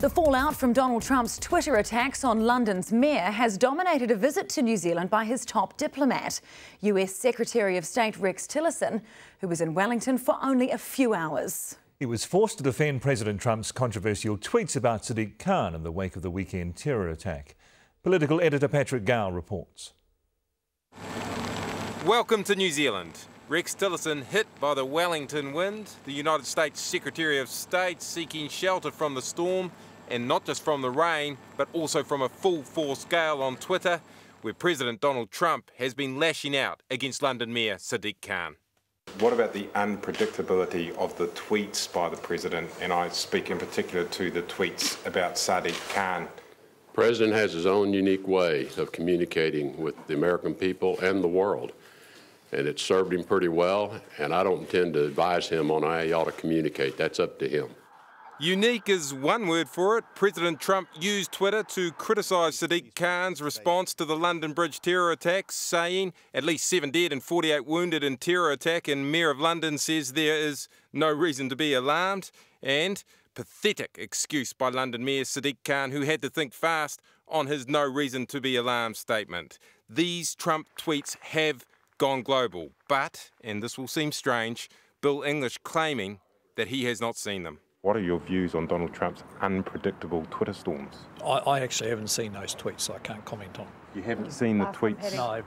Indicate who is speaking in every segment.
Speaker 1: The fallout from Donald Trump's Twitter attacks on London's mayor has dominated a visit to New Zealand by his top diplomat, US Secretary of State Rex Tillerson, who was in Wellington for only a few hours.
Speaker 2: He was forced to defend President Trump's controversial tweets about Sadiq Khan in the wake of the weekend terror attack. Political editor Patrick Gower reports.
Speaker 3: Welcome to New Zealand. Rex Tillerson hit by the Wellington wind, the United States Secretary of State seeking shelter from the storm, and not just from the rain, but also from a full-force gale on Twitter, where President Donald Trump has been lashing out against London Mayor Sadiq Khan.
Speaker 4: What about the unpredictability of the tweets by the President? And I speak in particular to the tweets about Sadiq Khan.
Speaker 5: The President has his own unique way of communicating with the American people and the world. And it served him pretty well, and I don't intend to advise him on how he ought to communicate. That's up to him.
Speaker 3: Unique is one word for it. President Trump used Twitter to criticise Sadiq Khan's response to the London Bridge terror attacks, saying at least 7 dead and 48 wounded in terror attack, and Mayor of London says there is no reason to be alarmed. And pathetic excuse by London Mayor Sadiq Khan, who had to think fast on his no reason to be alarmed statement. These Trump tweets have gone global, but, and this will seem strange, Bill English claiming that he has not seen them.
Speaker 4: What are your views on Donald Trump's unpredictable Twitter storms?
Speaker 6: I actually haven't seen those tweets, so I can't comment on.
Speaker 4: You haven't seen the tweets?
Speaker 6: No.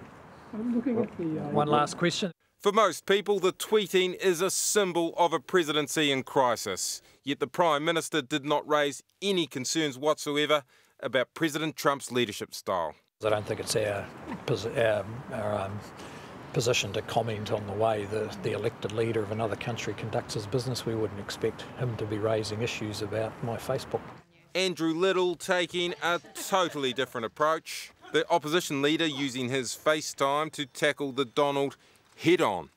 Speaker 6: I'm looking at the, one last question.
Speaker 3: For most people, the tweeting is a symbol of a presidency in crisis. Yet the Prime Minister did not raise any concerns whatsoever about President Trump's leadership style.
Speaker 6: I don't think it's our position to comment on the way the elected leader of another country conducts his business. We wouldn't expect him to be raising issues about my Facebook.
Speaker 3: Andrew Little taking a totally different approach. The opposition leader using his FaceTime to tackle the Donald head-on.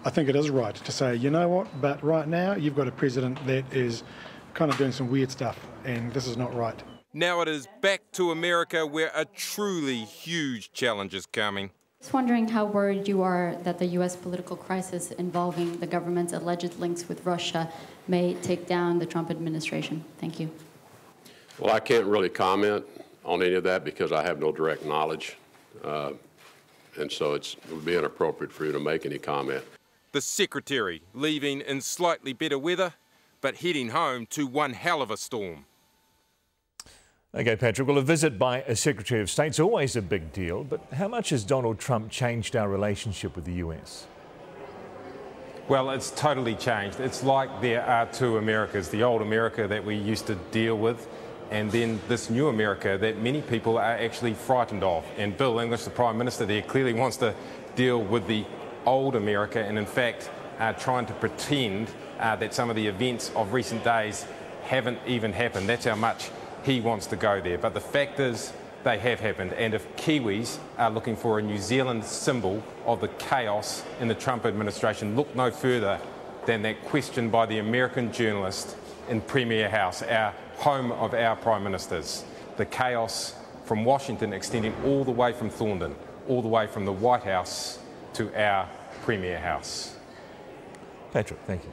Speaker 7: I think it is right to say, you know what, but right now you've got a president that is kind of doing some weird stuff, and this is not right.
Speaker 3: Now it is back to America, where a truly huge challenge is coming.
Speaker 8: Just wondering how worried you are that the U.S. political crisis involving the government's alleged links with Russia may take down the Trump administration. Thank you.
Speaker 5: Well, I can't really comment on any of that because I have no direct knowledge, and so it would be inappropriate for you to make any comment.
Speaker 3: The Secretary leaving in slightly better weather, but heading home to one hell of a storm.
Speaker 2: OK, Patrick, well, a visit by a Secretary of State's always a big deal, but how much has Donald Trump changed our relationship with the US?
Speaker 4: Well, it's totally changed. It's like there are two Americas, the old America that we used to deal with, and then this new America that many people are actually frightened of. And Bill English, the Prime Minister there, clearly wants to deal with the old America and, in fact, trying to pretend that some of the events of recent days haven't even happened. That's how much he wants to go there. But the fact is, they have happened. And if Kiwis are looking for a New Zealand symbol of the chaos in the Trump administration, look no further than that question by the American journalist in Premier House, our home of our Prime Ministers. The chaos from Washington extending all the way from Thorndon, all the way from the White House to our Premier House.
Speaker 2: Patrick, thank you.